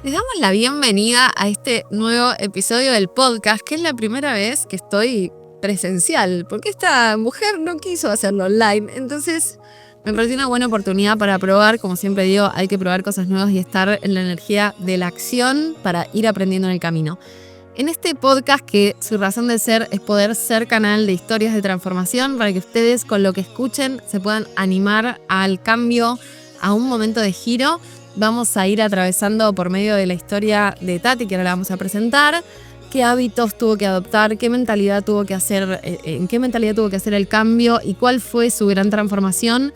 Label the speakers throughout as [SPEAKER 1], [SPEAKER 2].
[SPEAKER 1] Les damos la bienvenida a este nuevo episodio del podcast, que es la primera vez que estoy presencial, porque esta mujer no quiso hacerlo online, entonces me pareció una buena oportunidad para probar. Como siempre digo, hay que probar cosas nuevas y estar en la energía de la acción para ir aprendiendo en el camino. En este podcast, que su razón de ser es poder ser canal de historias de transformación para que ustedes con lo que escuchen se puedan animar al cambio, a un momento de giro. Vamos a ir atravesando por medio de la historia de Tati, que ahora la vamos a presentar, qué hábitos tuvo que adoptar, qué mentalidad tuvo que hacer, en qué mentalidad tuvo que hacer el cambio y cuál fue su gran transformación,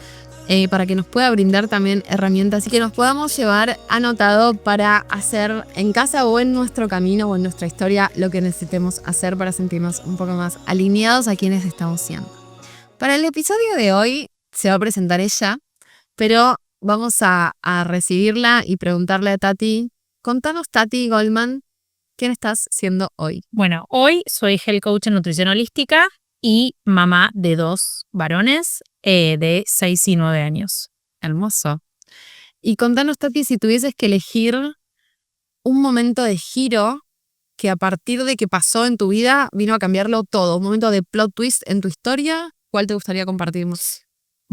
[SPEAKER 1] para que nos pueda brindar también herramientas y que nos podamos llevar anotado para hacer en casa o en nuestro camino o en nuestra historia lo que necesitemos hacer para sentirnos un poco más alineados a quienes estamos siendo. Para el episodio de hoy se va a presentar ella, pero vamos a recibirla y preguntarle a Tati. Contanos, Tati Goldman, ¿quién estás siendo hoy?
[SPEAKER 2] Bueno, hoy soy health coach en nutrición holística y mamá de 2 varones de 6 y 9 años.
[SPEAKER 1] Hermoso. Y contanos, Tati, si tuvieses que elegir un momento de giro que a partir de que pasó en tu vida vino a cambiarlo todo, un momento de plot twist en tu historia, ¿cuál te gustaría compartirnos?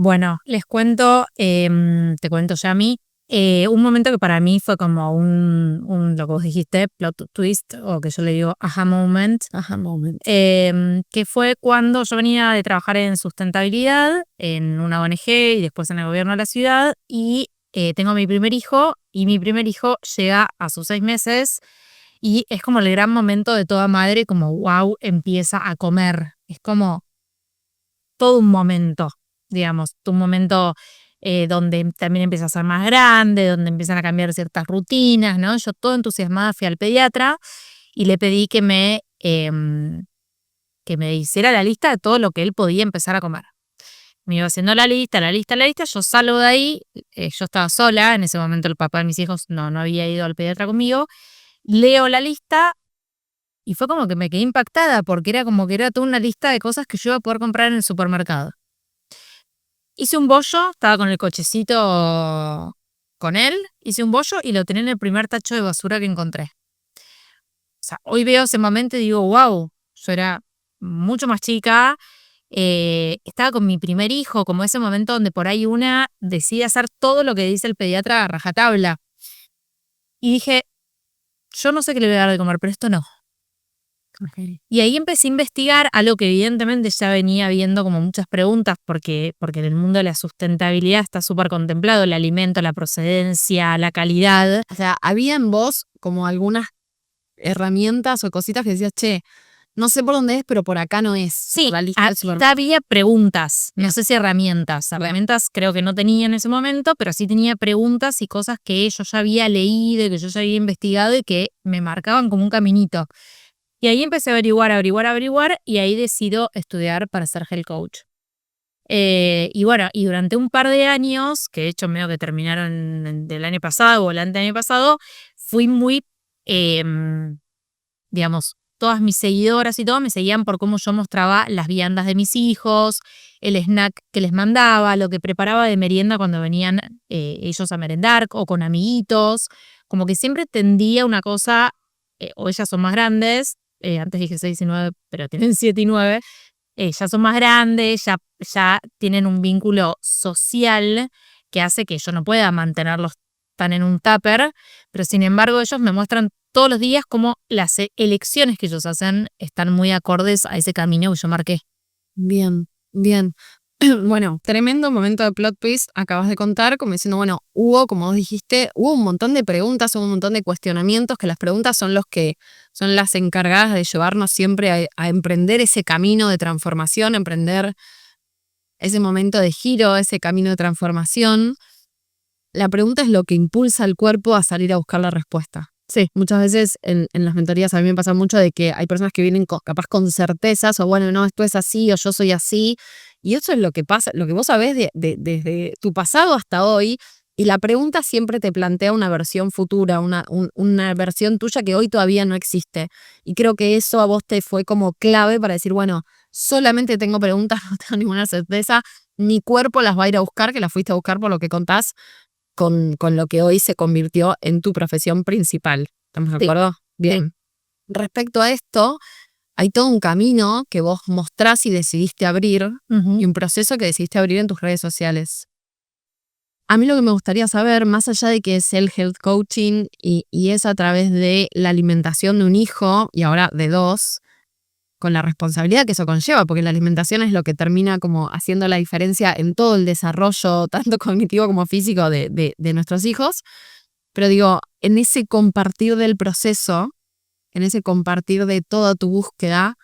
[SPEAKER 2] Bueno, les cuento, te cuento ya a mí, un momento que para mí fue como un lo que vos dijiste, plot twist, o que yo le digo aha moment.
[SPEAKER 1] Aha moment.
[SPEAKER 2] Que fue cuando yo venía de trabajar en sustentabilidad en una ONG y después en el gobierno de la ciudad, y tengo mi primer hijo, y mi primer hijo llega a sus 6 meses y es como el gran momento de toda madre, como wow, empieza a comer. Es como todo un momento, digamos, un momento donde también empieza a ser más grande, donde empiezan a cambiar ciertas rutinas, ¿no? Yo todo entusiasmada fui al pediatra y le pedí que me hiciera la lista de todo lo que él podía empezar a comer. Me iba haciendo la lista, yo salgo de ahí, yo estaba sola, en ese momento el papá de mis hijos no había ido al pediatra conmigo, leo la lista y fue como que me quedé impactada porque era como que era toda una lista de cosas que yo iba a poder comprar en el supermercado. Hice un bollo, estaba con el cochecito con él, hice un bollo y lo tenía en el primer tacho de basura que encontré. O sea, hoy veo ese momento y digo, wow, yo era mucho más chica, estaba con mi primer hijo, como ese momento donde por ahí una decide hacer todo lo que dice el pediatra a rajatabla. Y dije, yo no sé qué le voy a dar de comer, pero esto no.
[SPEAKER 1] Okay.
[SPEAKER 2] Y ahí empecé a investigar algo que evidentemente ya venía viendo como muchas preguntas, porque en el mundo de la sustentabilidad está súper contemplado el alimento, la procedencia, la calidad.
[SPEAKER 1] O sea, había en vos como algunas herramientas o cositas que decías, che, no sé por dónde es, pero por acá no es.
[SPEAKER 2] Sí,
[SPEAKER 1] La lista del supermercado.
[SPEAKER 2] había preguntas, no sé si herramientas. Herramientas creo que no tenía en ese momento, pero sí tenía preguntas y cosas que yo ya había leído y que yo ya había investigado y que me marcaban como un caminito. Y ahí empecé a averiguar y ahí decido estudiar para ser health coach. Y bueno, y durante un par de años, que de hecho medio que terminaron del año pasado o el año pasado, fui muy, digamos, todas mis seguidoras y todo me seguían por cómo yo mostraba las viandas de mis hijos, el snack que les mandaba, lo que preparaba de merienda cuando venían ellos a merendar o con amiguitos. Como que siempre tendía una cosa, o ellas son más grandes, antes dije 6 y 9, pero tienen 7 y 9, ya son más grandes, ya tienen un vínculo social que hace que yo no pueda mantenerlos tan en un tupper, pero sin embargo ellos me muestran todos los días cómo las elecciones que ellos hacen están muy acordes a ese camino que yo marqué.
[SPEAKER 1] Bien, bien. Bueno, tremendo momento de plot twist acabas de contar, como diciendo, bueno, como vos dijiste, hubo un montón de preguntas, hubo un montón de cuestionamientos, que las preguntas son son las encargadas de llevarnos siempre a emprender ese camino de transformación, emprender ese momento de giro, ese camino de transformación. La pregunta es lo que impulsa al cuerpo a salir a buscar la respuesta. Sí, muchas veces en las mentorías a mí me pasa mucho de que hay personas que vienen capaz con certezas o bueno, no, esto es así o yo soy así. Y eso es lo que pasa, lo que vos sabés desde tu pasado hasta hoy. Y la pregunta siempre te plantea una versión futura, una versión tuya que hoy todavía no existe. Y creo que eso a vos te fue como clave para decir, bueno, solamente tengo preguntas, no tengo ninguna certeza. Mi cuerpo las va a ir a buscar, que las fuiste a buscar por lo que contás. con lo que hoy se convirtió en tu profesión principal. ¿Estamos de
[SPEAKER 2] Sí.
[SPEAKER 1] acuerdo? Bien. Respecto a esto, hay todo un camino que vos mostrás y decidiste abrir y un proceso que decidiste abrir en tus redes sociales. A mí lo que me gustaría saber, más allá de que es el health coaching y es a través de la alimentación de un hijo y ahora de 2, con la responsabilidad que eso conlleva, porque la alimentación es lo que termina como haciendo la diferencia en todo el desarrollo, tanto cognitivo como físico, de nuestros hijos. Pero digo, en ese compartir del proceso, en ese compartir de toda tu búsqueda,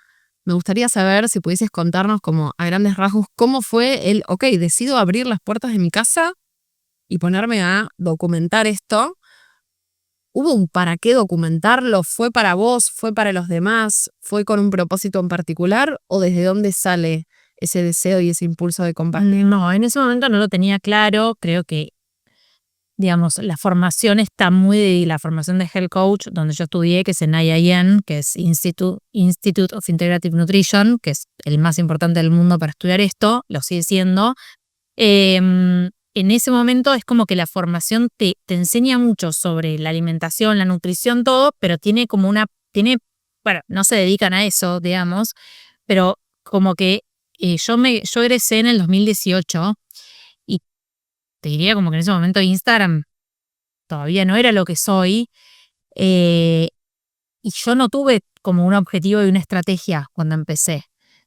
[SPEAKER 1] me gustaría saber si pudieses contarnos como a grandes rasgos cómo fue el, decido abrir las puertas de mi casa y ponerme a documentar esto. ¿Hubo un para qué documentarlo? ¿Fue para vos? ¿Fue para los demás? ¿Fue con un propósito en particular? ¿O desde dónde sale ese deseo y ese impulso de compartir?
[SPEAKER 2] No, en ese momento no lo tenía claro. Creo que, digamos, la formación está la formación de Health Coach, donde yo estudié, que es en IIN, que es Institute of Integrative Nutrition, que es el más importante del mundo para estudiar esto, lo sigue siendo. En ese momento es como que la formación te enseña mucho sobre la alimentación, la nutrición, todo, pero tiene como bueno, no se dedican a eso, digamos, pero como que yo egresé en el 2018 y te diría como que en ese momento Instagram todavía no era lo que soy, y yo no tuve como un objetivo y una estrategia cuando empecé.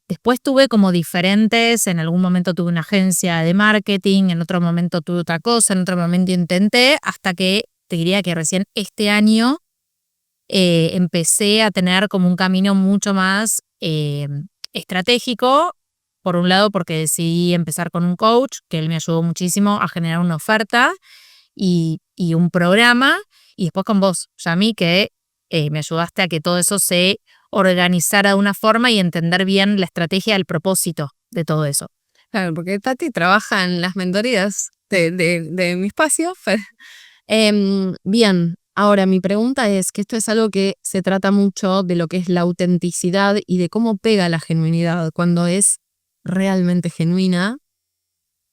[SPEAKER 2] Después tuve como diferentes, en algún momento tuve una agencia de marketing, en otro momento tuve otra cosa, en otro momento intenté, hasta que te diría que recién este año empecé a tener como un camino mucho más estratégico. Por un lado porque decidí empezar con un coach, que él me ayudó muchísimo a generar una oferta y un programa, y después con vos, Yami, que me ayudaste a que todo eso se organizara de una forma y entender bien la estrategia, el propósito de todo eso.
[SPEAKER 1] Claro, porque Tati trabaja en las mentorías de mi espacio. Bien, ahora mi pregunta es que esto es algo que se trata mucho de lo que es la autenticidad y de cómo pega la genuinidad. Cuando es realmente genuina,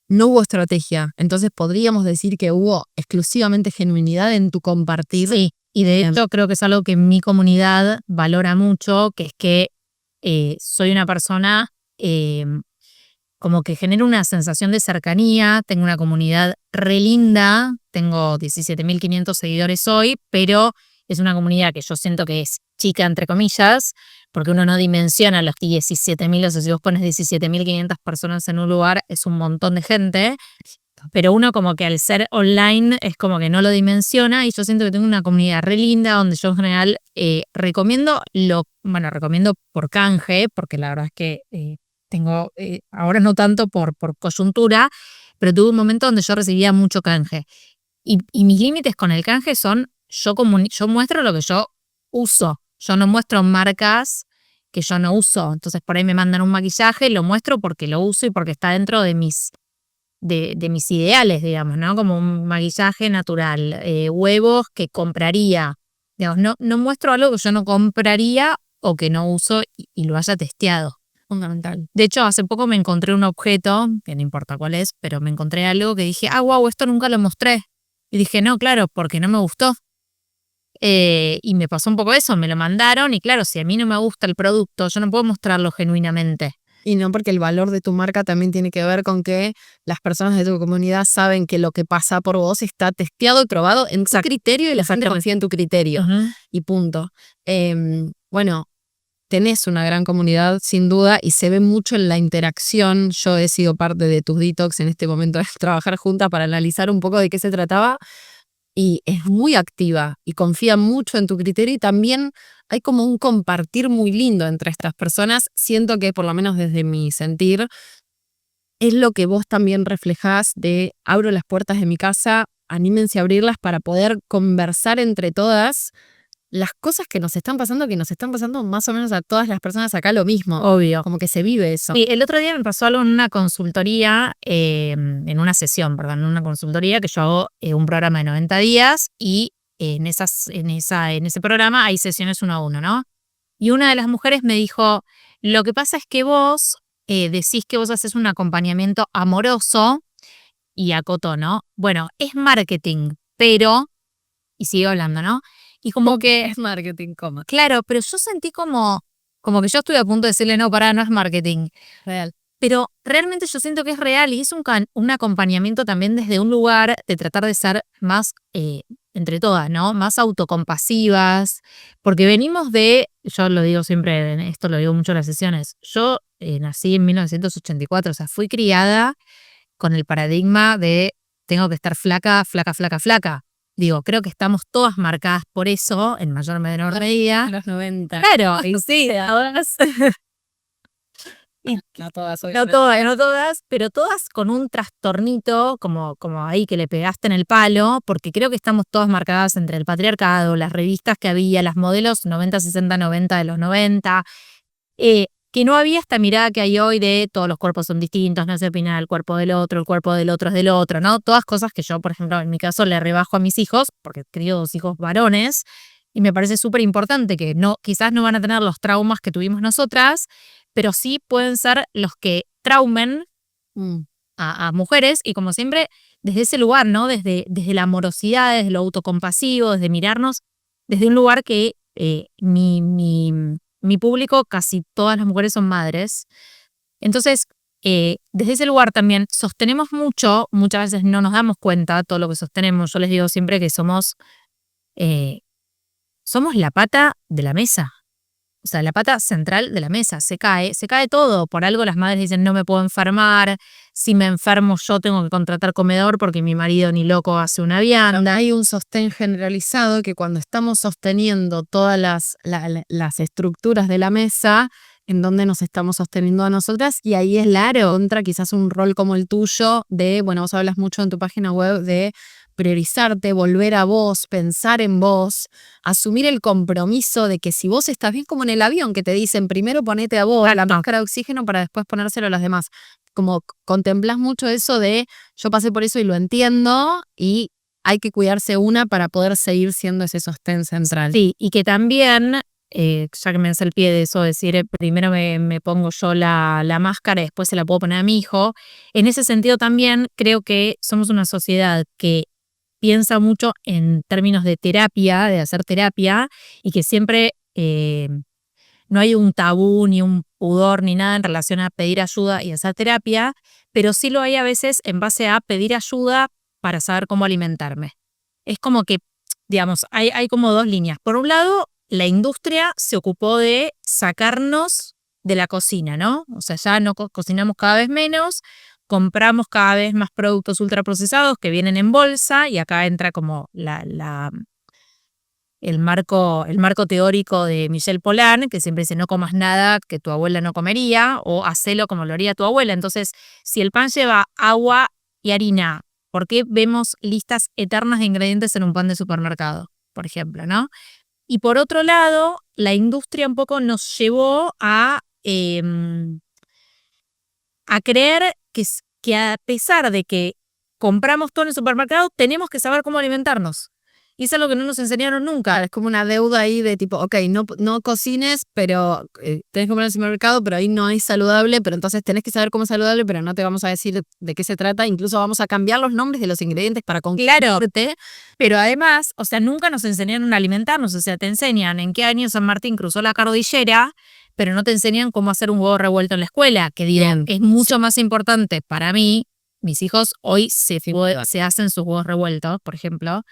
[SPEAKER 1] no hubo estrategia. Entonces podríamos decir que hubo exclusivamente genuinidad en tu compartir.
[SPEAKER 2] Sí, y de hecho creo que es algo que mi comunidad valora mucho, que es que soy una persona como que genera una sensación de cercanía. Tengo una comunidad re linda, tengo 17.500 seguidores hoy, pero es una comunidad que yo siento que es chica, entre comillas, porque uno no dimensiona los 17.000, o sea, si vos pones 17.500 personas en un lugar, es un montón de gente, pero uno como que al ser online es como que no lo dimensiona, y yo siento que tengo una comunidad re linda donde yo en general recomiendo por canje, porque la verdad es que tengo, ahora no tanto por coyuntura, pero tuve un momento donde yo recibía mucho canje. Y mis límites con el canje son, yo muestro lo que yo uso. Yo no muestro marcas que yo no uso. Entonces por ahí me mandan un maquillaje, lo muestro porque lo uso y porque está dentro de mis ideales, digamos, ¿no? Como un maquillaje natural, huevos que compraría. Digamos, no muestro algo que yo no compraría o que no uso y lo haya testeado.
[SPEAKER 1] Fundamental.
[SPEAKER 2] De hecho, hace poco me encontré un objeto, que no importa cuál es, pero me encontré algo que dije, wow, esto nunca lo mostré. Y dije, no, claro, porque no me gustó. Y me pasó un poco eso, me lo mandaron y claro, si a mí no me gusta el producto, yo no puedo mostrarlo genuinamente.
[SPEAKER 1] Y no, porque el valor de tu marca también tiene que ver con que las personas de tu comunidad saben que lo que pasa por vos está testeado y probado en tu criterio y la gente confía en tu criterio. Y punto. Bueno, tenés una gran comunidad sin duda y se ve mucho en la interacción. Yo he sido parte de tus detox en este momento de trabajar juntas para analizar un poco de qué se trataba. Y es muy activa y confía mucho en tu criterio y también hay como un compartir muy lindo entre estas personas. Siento que por lo menos desde mi sentir es lo que vos también reflejás de abro las puertas de mi casa, anímense a abrirlas para poder conversar entre todas las cosas que nos están pasando más o menos a todas las personas acá lo mismo.
[SPEAKER 2] Obvio.
[SPEAKER 1] Como que se vive eso.
[SPEAKER 2] Sí, el otro día me pasó algo en una consultoría, en una consultoría que yo hago un programa de 90 días y en ese programa hay sesiones 1 a 1, ¿no? Y una de las mujeres me dijo, lo que pasa es que vos decís que vos haces un acompañamiento amoroso y acotó, ¿no? Bueno, es marketing, pero, y sigo hablando, ¿no? Y como que,
[SPEAKER 1] Es marketing, ¿cómo?
[SPEAKER 2] claro, pero yo sentí como que yo estuve a punto de decirle, no, pará, no es marketing.
[SPEAKER 1] Real.
[SPEAKER 2] Pero realmente yo siento que es real y es un acompañamiento también desde un lugar de tratar de ser más, entre todas, ¿no? Más autocompasivas, porque venimos yo lo digo siempre, esto lo digo mucho en las sesiones, yo nací en 1984, o sea, fui criada con el paradigma de tengo que estar flaca, flaca, flaca, flaca. Digo, creo que estamos todas marcadas por eso, en mayor o menor medida.
[SPEAKER 1] En los 90.
[SPEAKER 2] Claro, y sí, todas.
[SPEAKER 1] No todas,
[SPEAKER 2] No todas, pero todas con un trastornito como ahí que le pegaste en el palo, porque creo que estamos todas marcadas entre el patriarcado, las revistas que había, las modelos 90, 60, 90 de los 90, que no había esta mirada que hay hoy de todos los cuerpos son distintos, no se opina del cuerpo del otro, el cuerpo del otro es del otro, ¿no? Todas cosas que yo, por ejemplo, en mi caso le rebajo a mis hijos, porque crío 2 hijos varones, y me parece súper importante que quizás no van a tener los traumas que tuvimos nosotras, pero sí pueden ser los que traumen a mujeres, y como siempre, desde ese lugar, ¿no? Desde la amorosidad, desde lo autocompasivo, desde mirarnos, desde un lugar que mi público, casi todas las mujeres son madres. Entonces, desde ese lugar también sostenemos mucho, muchas veces no nos damos cuenta de todo lo que sostenemos. Yo les digo siempre que somos la pata de la mesa. O sea, la pata central de la mesa, se cae todo. Por algo las madres dicen no me puedo enfermar, si me enfermo yo tengo que contratar comedor porque mi marido ni loco hace una vianda.
[SPEAKER 1] Hay un sostén generalizado que cuando estamos sosteniendo todas las estructuras de la mesa, en donde nos estamos sosteniendo a nosotras, y ahí es claro, contra quizás un rol como el tuyo de, bueno, vos hablas mucho en tu página web de priorizarte, volver a vos, pensar en vos, asumir el compromiso de que si vos estás bien, como en el avión que te dicen primero ponete a vos la máscara de oxígeno para después ponérselo a los demás, como contemplás mucho eso de yo pasé por eso y lo entiendo y hay que cuidarse una para poder seguir siendo ese sostén central.
[SPEAKER 2] Sí, y que también, ya que me hace el pie de eso, decir primero me pongo yo la máscara y después se la puedo poner a mi hijo, en ese sentido también creo que somos una sociedad que piensa mucho en términos de terapia, de hacer terapia, y que siempre no hay un tabú, ni un pudor, ni nada en relación a pedir ayuda y hacer terapia, pero sí lo hay a veces en base a pedir ayuda para saber cómo alimentarme. Es como que, digamos, hay como 2 líneas. Por un lado, la industria se ocupó de sacarnos de la cocina, ¿no? O sea, ya no cocinamos cada vez menos, compramos cada vez más productos ultraprocesados que vienen en bolsa, y acá entra como el marco teórico de Michel Pollan, que siempre dice no comas nada que tu abuela no comería, o hacelo como lo haría tu abuela. Entonces, si el pan lleva agua y harina, ¿por qué vemos listas eternas de ingredientes en un pan de supermercado, por ejemplo, ¿no? Y por otro lado, la industria un poco nos llevó a creer que a pesar de que compramos todo en el supermercado, tenemos que saber cómo alimentarnos. Y eso es lo que no nos enseñaron nunca.
[SPEAKER 1] Es como una deuda ahí de tipo, ok, no cocines, pero tenés que comer en el supermercado, pero ahí no es saludable, pero entonces tenés que saber cómo es saludable, pero no te vamos a decir de qué se trata. Incluso vamos a cambiar los nombres de los ingredientes para conquistarte.
[SPEAKER 2] Pero además, o sea, nunca nos enseñaron a alimentarnos. O sea, te enseñan en qué año San Martín cruzó la cordillera, pero no te enseñan cómo hacer un huevo revuelto en la escuela, que digo, es mucho más importante para mí. Mis hijos hoy se hacen sus huevos revueltos, por ejemplo.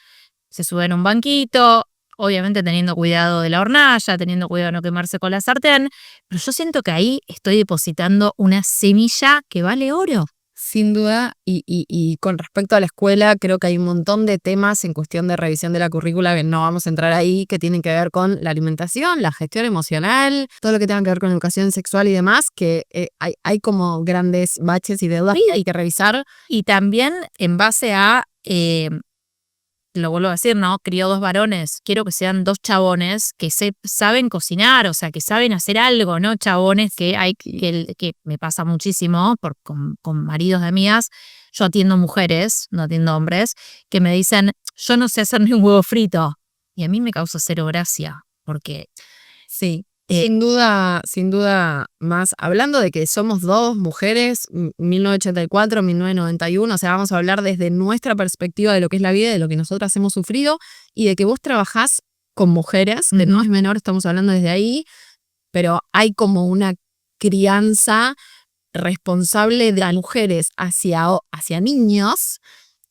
[SPEAKER 2] Se suben a un banquito, obviamente teniendo cuidado de la hornalla, teniendo cuidado de no quemarse con la sartén, pero yo siento que ahí estoy depositando una semilla que vale oro.
[SPEAKER 1] Sin duda, y con respecto a la escuela, creo que hay un montón de temas en cuestión de revisión de la currícula que no vamos a entrar ahí, que tienen que ver con la alimentación, la gestión emocional, todo lo que tenga que ver con educación sexual y demás, que hay como grandes baches y deudas que hay que revisar.
[SPEAKER 2] Y también en base a lo vuelvo a decir, ¿no? Crió 2 varones, quiero que sean 2 chabones que saben cocinar, o sea, que saben hacer algo, ¿no? Chabones que me pasa muchísimo con maridos de amigas. Yo atiendo mujeres, no atiendo hombres, que me dicen, yo no sé hacer ni un huevo frito. Y a mí me causa 0 gracia, porque
[SPEAKER 1] sí, Sin duda más, hablando de que somos dos mujeres, 1984, 1991, o sea, vamos a hablar desde nuestra perspectiva de lo que es la vida, de lo que nosotras hemos sufrido y de que vos trabajás con mujeres, que no es menor, estamos hablando desde ahí, pero hay como una crianza responsable de las mujeres hacia niños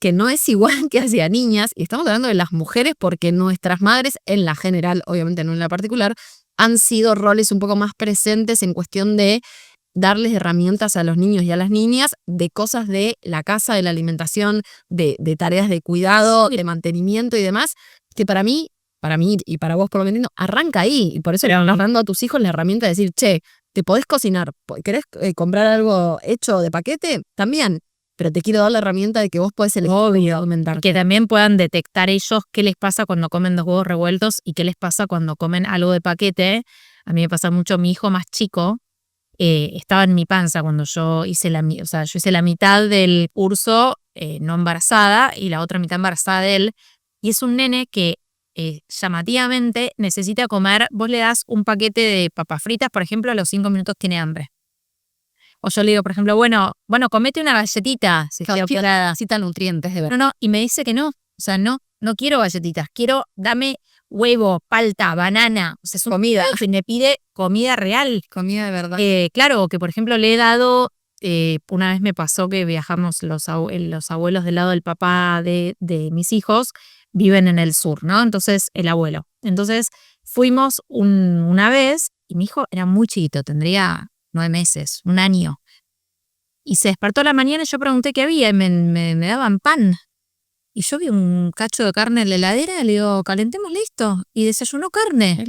[SPEAKER 1] que no es igual que hacia niñas, y estamos hablando de las mujeres porque nuestras madres, en la general, obviamente no en la particular, han sido roles un poco más presentes en cuestión de darles herramientas a los niños y a las niñas de cosas de la casa, de la alimentación, de tareas de cuidado, de mantenimiento y demás, que para mí y para vos por lo menos, arranca ahí. Y por eso le estás dando a tus hijos la herramienta de decir, che, ¿te podés cocinar? ¿Querés comprar algo hecho de paquete? También. Pero te quiero dar la herramienta de que vos podés elegir aumentar.
[SPEAKER 2] Que también puedan detectar ellos qué les pasa cuando comen 2 huevos revueltos y qué les pasa cuando comen algo de paquete. A mí me pasa mucho, mi hijo más chico estaba en mi panza cuando yo hice la mitad del curso no embarazada y la otra mitad embarazada de él. Y es un nene que llamativamente necesita comer, vos le das un paquete de papas fritas, por ejemplo, a los 5 minutos tiene hambre. O yo le digo, por ejemplo, bueno, comete una galletita.
[SPEAKER 1] Necesita nutrientes, de verdad.
[SPEAKER 2] No, y me dice que no. O sea, no quiero galletitas. Dame huevo, palta, banana. O sea, es comida. Y me pide comida real.
[SPEAKER 1] Comida de verdad.
[SPEAKER 2] Claro, que por ejemplo le he dado, una vez me pasó que viajamos los abuelos del lado del papá de mis hijos, viven en el sur, ¿no? Entonces, el abuelo. Entonces, fuimos una vez y mi hijo era muy chiquito, tendría 9 meses, 1 año. Y se despertó a la mañana y yo pregunté qué había y me daban pan. Y yo vi un cacho de carne en la heladera y le digo, calentemos, listo. Y desayunó carne.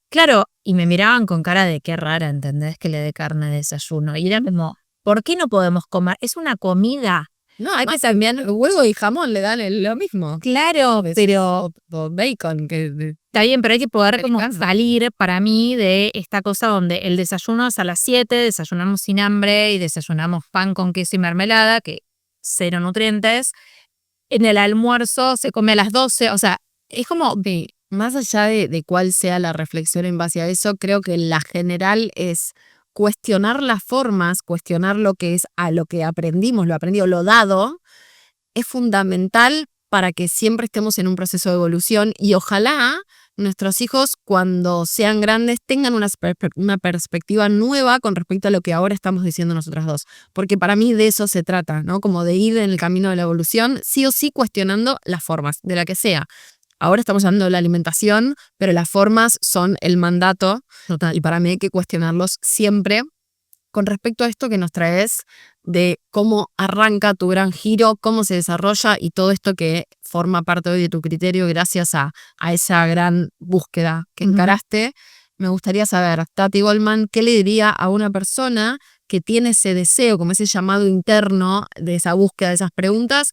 [SPEAKER 2] Claro, y me miraban con cara de qué rara, ¿entendés? Que le dé carne de desayuno. Y era como, ¿por qué no podemos comer? Es una comida.
[SPEAKER 1] No, hay que también huevo y jamón le dan lo mismo.
[SPEAKER 2] Claro, pero
[SPEAKER 1] o bacon.
[SPEAKER 2] Está bien, pero hay que poder como salir para mí de esta cosa donde el desayuno es a las 7, desayunamos sin hambre y desayunamos pan con queso y mermelada, que 0 nutrientes. En el almuerzo se come a las 12, o sea, es como...
[SPEAKER 1] Más allá de cuál sea la reflexión en base a eso, creo que la general es cuestionar las formas, cuestionar lo que es a lo que aprendimos, lo aprendido, lo dado, es fundamental para que siempre estemos en un proceso de evolución y ojalá nuestros hijos cuando sean grandes tengan una perspectiva nueva con respecto a lo que ahora estamos diciendo nosotras dos. Porque para mí de eso se trata, ¿no? Como de ir en el camino de la evolución, sí o sí cuestionando las formas, de la que sea. Ahora estamos hablando de la alimentación, pero las formas son el mandato. Total. Y para mí hay que cuestionarlos siempre con respecto a esto que nos traes de cómo arranca tu gran giro, cómo se desarrolla y todo esto que forma parte hoy de tu criterio gracias a esa gran búsqueda que encaraste. Me gustaría saber, Tati Goldman, ¿qué le diría a una persona que tiene ese deseo, como ese llamado interno de esa búsqueda, de esas preguntas,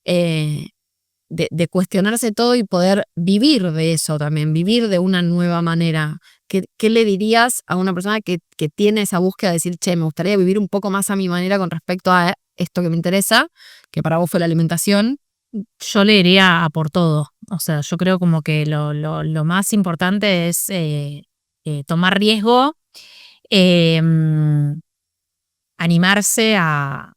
[SPEAKER 1] de cuestionarse todo y poder vivir de eso también, vivir de una nueva manera? ¿Qué le dirías a una persona que tiene esa búsqueda de decir, che, me gustaría vivir un poco más a mi manera con respecto a esto que me interesa, que para vos fue la alimentación?
[SPEAKER 2] Yo le diría a por todo. O sea, yo creo como que lo más importante es tomar riesgo, animarse a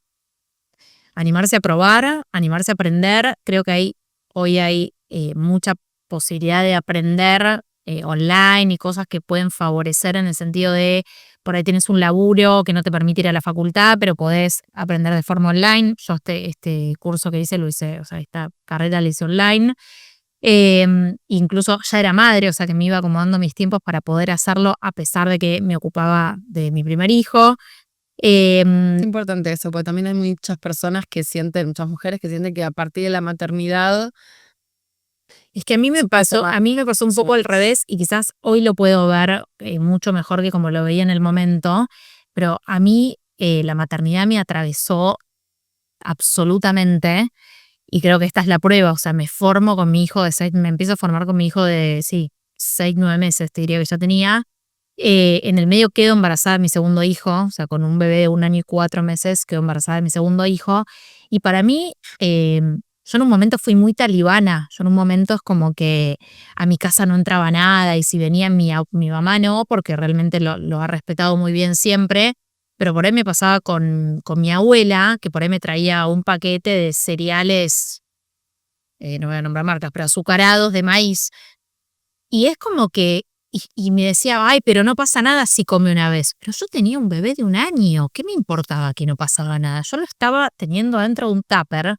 [SPEAKER 2] probar, animarse a aprender. Creo que hoy hay mucha posibilidad de aprender online y cosas que pueden favorecer en el sentido de por ahí tienes un laburo que no te permite ir a la facultad, pero podés aprender de forma online. Yo este curso que hice lo hice, o sea, esta carrera la hice online. Incluso ya era madre, o sea que me iba acomodando mis tiempos para poder hacerlo a pesar de que me ocupaba de mi primer hijo.
[SPEAKER 1] Es importante eso, porque también hay muchas personas muchas mujeres que sienten que a partir de la maternidad...
[SPEAKER 2] Es que a mí me pasó un poco al revés y quizás hoy lo puedo ver mucho mejor que como lo veía en el momento, pero a mí la maternidad me atravesó absolutamente y creo que esta es la prueba. O sea, me empiezo a formar con mi hijo de 6, 9 meses, te diría que ya tenía. En el medio quedo embarazada de mi segundo hijo, o sea, con un bebé de 1 año y 4 meses quedo embarazada de mi segundo hijo. Y para mí, Yo en un momento fui muy talibana. Yo en un momento es como que a mi casa no entraba nada y si venía mi mamá no, porque realmente lo ha respetado muy bien siempre. Pero por ahí me pasaba con mi abuela, que por ahí me traía un paquete de cereales, no voy a nombrar marcas, pero azucarados de maíz. Y es como que, y me decía, ay, pero no pasa nada si come una vez. Pero yo tenía un bebé de 1 año. ¿Qué me importaba que no pasaba nada? Yo lo estaba teniendo adentro de un tupper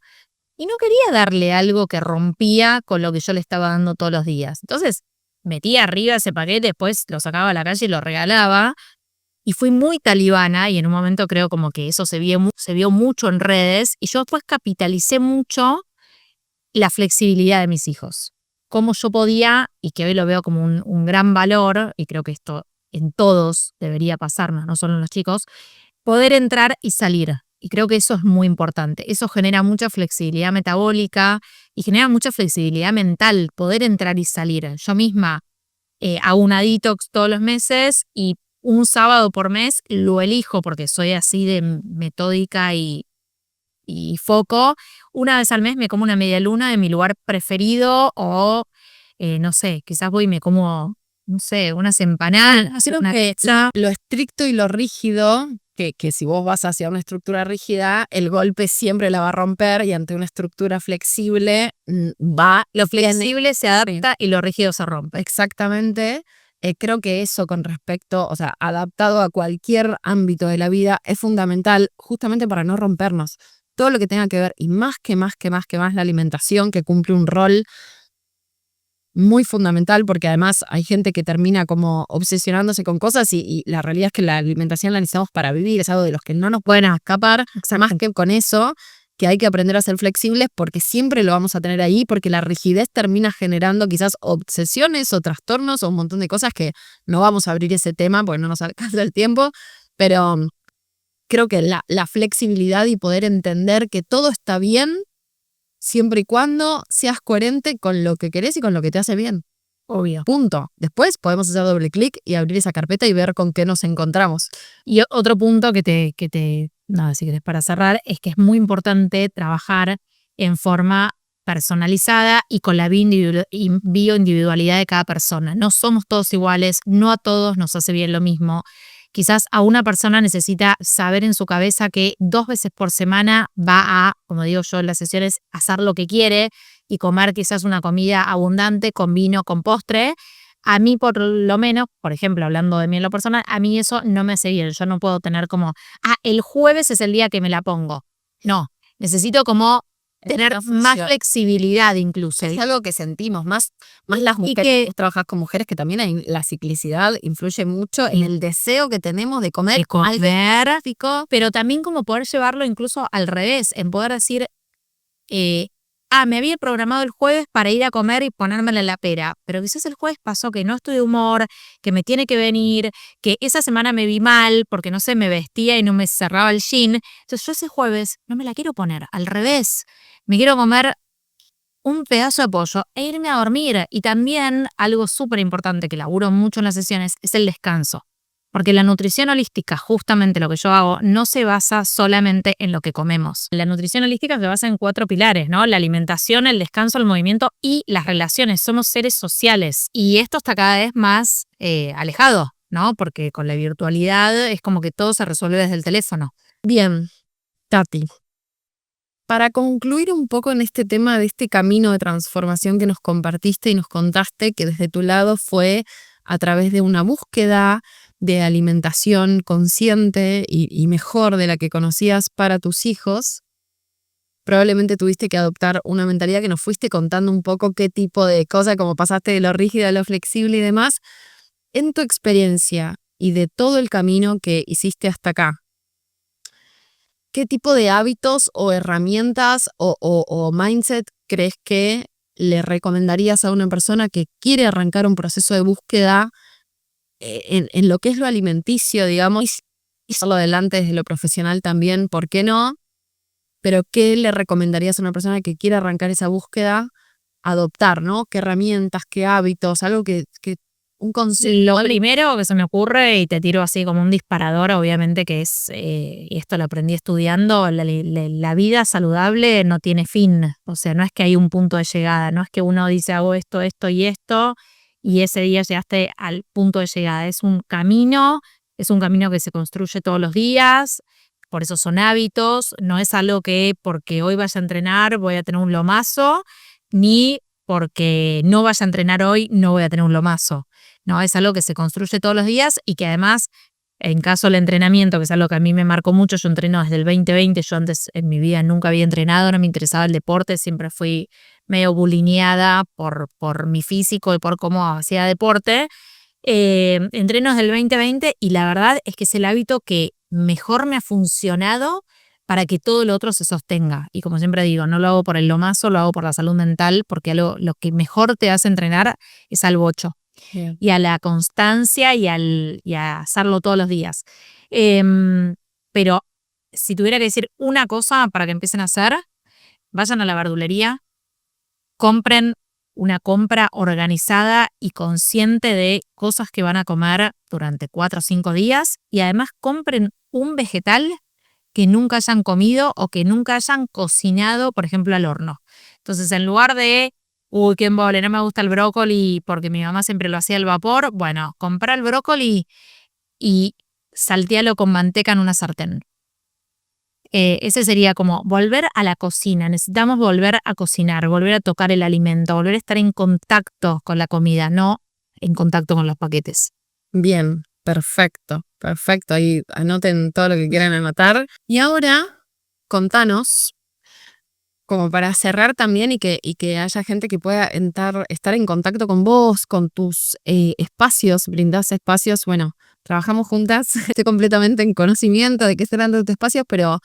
[SPEAKER 2] y no quería darle algo que rompía con lo que yo le estaba dando todos los días. Entonces, metía arriba ese paquete, después lo sacaba a la calle y lo regalaba. Y fui muy talibana y en un momento creo como que eso se vio mucho en redes y yo después capitalicé mucho la flexibilidad de mis hijos. Cómo yo podía, y que hoy lo veo como un gran valor, y creo que esto en todos debería pasarnos, no solo en los chicos, poder entrar y salir. Y creo que eso es muy importante. Eso genera mucha flexibilidad metabólica y genera mucha flexibilidad mental, poder entrar y salir. Yo misma hago una detox todos los meses y un sábado por mes lo elijo porque soy así de metódica y foco. Una vez al mes me como una media luna de mi lugar preferido o, no sé, quizás voy y me como, no sé, unas empanadas,
[SPEAKER 1] Así
[SPEAKER 2] una
[SPEAKER 1] que
[SPEAKER 2] pizza.
[SPEAKER 1] lo estricto y lo rígido, que si vos vas hacia una estructura rígida, el golpe siempre la va a romper y ante una estructura flexible
[SPEAKER 2] Lo flexible se adapta y lo rígido se rompe.
[SPEAKER 1] Exactamente. Creo que eso con respecto, o sea, adaptado a cualquier ámbito de la vida, es fundamental justamente para no rompernos. Todo lo que tenga que ver, y más la alimentación, que cumple un rol muy fundamental, porque además hay gente que termina como obsesionándose con cosas y la realidad es que la alimentación la necesitamos para vivir, es algo de los que no nos pueden escapar, más que con eso, que hay que aprender a ser flexibles porque siempre lo vamos a tener ahí, porque la rigidez termina generando quizás obsesiones o trastornos o un montón de cosas que no vamos a abrir ese tema porque no nos alcanza el tiempo, pero creo que la flexibilidad y poder entender que todo está bien siempre y cuando seas coherente con lo que querés y con lo que te hace bien.
[SPEAKER 2] Obvio.
[SPEAKER 1] Punto. Después podemos hacer doble clic y abrir esa carpeta y ver con qué nos encontramos.
[SPEAKER 2] Y otro punto nada, si querés para cerrar, es que es muy importante trabajar en forma personalizada y con la bioindividualidad de cada persona. No somos todos iguales, no a todos nos hace bien lo mismo. Quizás a una persona necesita saber en su cabeza que 2 veces por semana va a, como digo yo en las sesiones, hacer lo que quiere y comer quizás una comida abundante con vino, con postre. A mí por lo menos, por ejemplo, hablando de mí en lo personal, a mí eso no me hace bien. Yo no puedo tener como, el jueves es el día que me la pongo. No, necesito como tener más flexibilidad incluso.
[SPEAKER 1] Es algo que sentimos, más las mujeres que trabajas con mujeres, que también hay, la ciclicidad influye mucho en el deseo que tenemos de comer,
[SPEAKER 2] algo, pero también como poder llevarlo incluso al revés, en poder decir, me había programado el jueves para ir a comer y ponérmela en la pera, pero quizás el jueves pasó que no estoy de humor, que me tiene que venir, que esa semana me vi mal porque no sé, me vestía y no me cerraba el jean. Entonces yo ese jueves no me la quiero poner, al revés, me quiero comer un pedazo de pollo e irme a dormir. Y también algo súper importante que laburo mucho en las sesiones es el descanso. Porque la nutrición holística, justamente lo que yo hago, no se basa solamente en lo que comemos. La nutrición holística se basa en 4 pilares, ¿no? La alimentación, el descanso, el movimiento y las relaciones. Somos seres sociales y esto está cada vez más alejado, ¿no? Porque con la virtualidad es como que todo se resuelve desde el teléfono.
[SPEAKER 1] Bien, Tati. Para concluir un poco en este tema de este camino de transformación que nos compartiste y nos contaste, que desde tu lado fue a través de una búsqueda de alimentación consciente y mejor de la que conocías para tus hijos, probablemente tuviste que adoptar una mentalidad que nos fuiste contando un poco qué tipo de cosas, como pasaste de lo rígido a lo flexible y demás. En tu experiencia y de todo el camino que hiciste hasta acá, ¿qué tipo de hábitos o herramientas o mindset crees que le recomendarías a una persona que quiere arrancar un proceso de búsqueda en lo que es lo alimenticio, digamos, y hacerlo adelante desde lo profesional también, ¿por qué no? Pero ¿qué le recomendarías a una persona que quiere arrancar esa búsqueda, adoptar, ¿no? ¿Qué herramientas, qué hábitos, algo que un consejo.
[SPEAKER 2] Lo primero que se me ocurre, y te tiro así como un disparador, obviamente, que es, y esto lo aprendí estudiando, la vida saludable no tiene fin. O sea, no es que hay un punto de llegada, no es que uno dice hago esto, esto y esto, y ese día llegaste al punto de llegada. Es un camino que se construye todos los días, por eso son hábitos, no es algo que porque hoy vaya a entrenar voy a tener un lomazo, ni porque no vaya a entrenar hoy no voy a tener un lomazo. No, es algo que se construye todos los días y que además, en caso del entrenamiento, que es algo que a mí me marcó mucho, yo entreno desde el 2020, yo antes en mi vida nunca había entrenado, no me interesaba el deporte, siempre fui medio bulineada por mi físico y por cómo hacía deporte. Entreno desde el 2020 y la verdad es que es el hábito que mejor me ha funcionado para que todo lo otro se sostenga. Y como siempre digo, no lo hago por el lomazo, lo hago por la salud mental, porque lo que mejor te hace entrenar es al bocho.
[SPEAKER 1] Bien.
[SPEAKER 2] Y a la constancia y a hacerlo todos los días. Pero si tuviera que decir una cosa para que empiecen a hacer, vayan a la verdulería, compren una compra organizada y consciente de cosas que van a comer durante 4 o 5 días y además compren un vegetal que nunca hayan comido o que nunca hayan cocinado, por ejemplo, al horno. Entonces, en lugar de qué embole, no me gusta el brócoli porque mi mamá siempre lo hacía al vapor, bueno, compra el brócoli y saltealo con manteca en una sartén. Ese sería como volver a la cocina. Necesitamos volver a cocinar, volver a tocar el alimento, volver a estar en contacto con la comida, no en contacto con los paquetes.
[SPEAKER 1] Bien, perfecto. Ahí anoten todo lo que quieran anotar. Y ahora, contanos, como para cerrar también y que haya gente que pueda estar en contacto con vos, con tus espacios, brindás espacios. Bueno, trabajamos juntas, estoy completamente en conocimiento de qué serán tus espacios, pero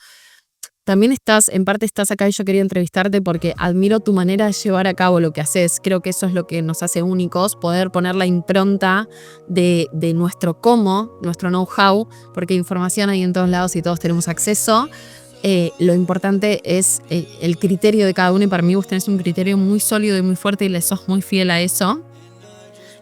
[SPEAKER 1] también en parte estás acá y yo quería entrevistarte porque admiro tu manera de llevar a cabo lo que haces. Creo que eso es lo que nos hace únicos, poder poner la impronta de nuestro cómo, nuestro know-how, porque información hay en todos lados y todos tenemos acceso. Lo importante es el criterio de cada uno y para mí vos tenés un criterio muy sólido y muy fuerte y le sos muy fiel a eso.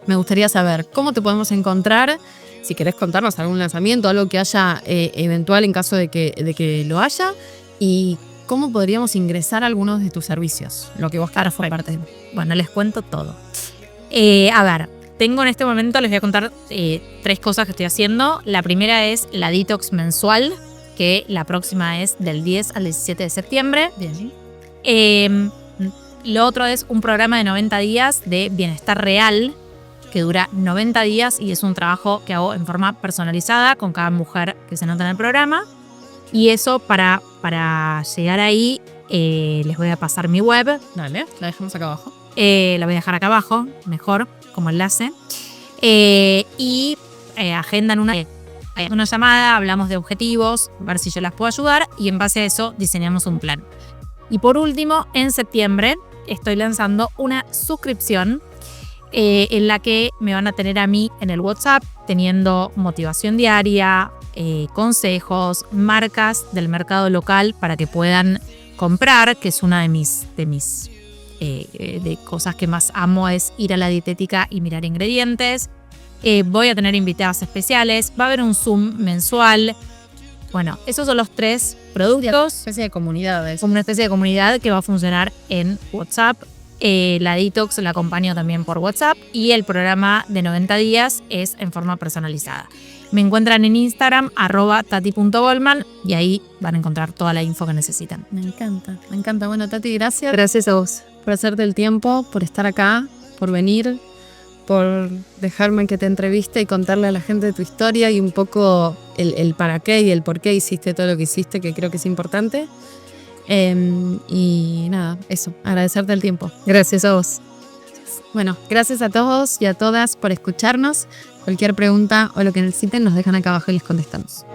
[SPEAKER 1] Me gustaría saber cómo te podemos encontrar, si querés contarnos algún lanzamiento, algo que haya eventual en caso de que lo haya, y cómo podríamos ingresar a algunos de tus servicios, lo que vos quieras compartir.
[SPEAKER 2] Bueno, les cuento todo. A ver, tengo en este momento, les voy a contar 3 cosas que estoy haciendo. La primera es la detox mensual, que la próxima es del 10 al 17 de septiembre.
[SPEAKER 1] Bien.
[SPEAKER 2] Lo otro es un programa de 90 días de bienestar real, que dura 90 días y es un trabajo que hago en forma personalizada con cada mujer que se nota en el programa. Y eso para llegar ahí, les voy a pasar mi web.
[SPEAKER 1] Dale, la dejamos acá abajo.
[SPEAKER 2] La voy a dejar acá abajo, mejor, como enlace. Y agendan una llamada, hablamos de objetivos, a ver si yo las puedo ayudar y en base a eso diseñamos un plan. Y por último, en septiembre estoy lanzando una suscripción en la que me van a tener a mí en el WhatsApp teniendo motivación diaria, consejos, marcas del mercado local para que puedan comprar, que es una de mis cosas que más amo, es ir a la dietética y mirar ingredientes. Voy a tener invitadas especiales, va a haber un Zoom mensual. Bueno, esos son los 3 productos.
[SPEAKER 1] Una especie de comunidad.
[SPEAKER 2] Como una especie de comunidad que va a funcionar en WhatsApp. La detox la acompaño también por WhatsApp y el programa de 90 días es en forma personalizada. Me encuentran en Instagram @tati.goldman y ahí van a encontrar toda la info que necesitan.
[SPEAKER 1] Me encanta. Bueno, Tati, gracias.
[SPEAKER 2] Gracias a vos.
[SPEAKER 1] Por hacerte el tiempo, por estar acá, por venir, por dejarme que te entreviste y contarle a la gente de tu historia y un poco el para qué y el por qué hiciste todo lo que hiciste, que creo que es importante. Y nada, eso, agradecerte el tiempo.
[SPEAKER 2] Gracias a vos.
[SPEAKER 1] Bueno, gracias a todos y a todas por escucharnos. Cualquier pregunta o lo que necesiten nos dejan acá abajo y les contestamos.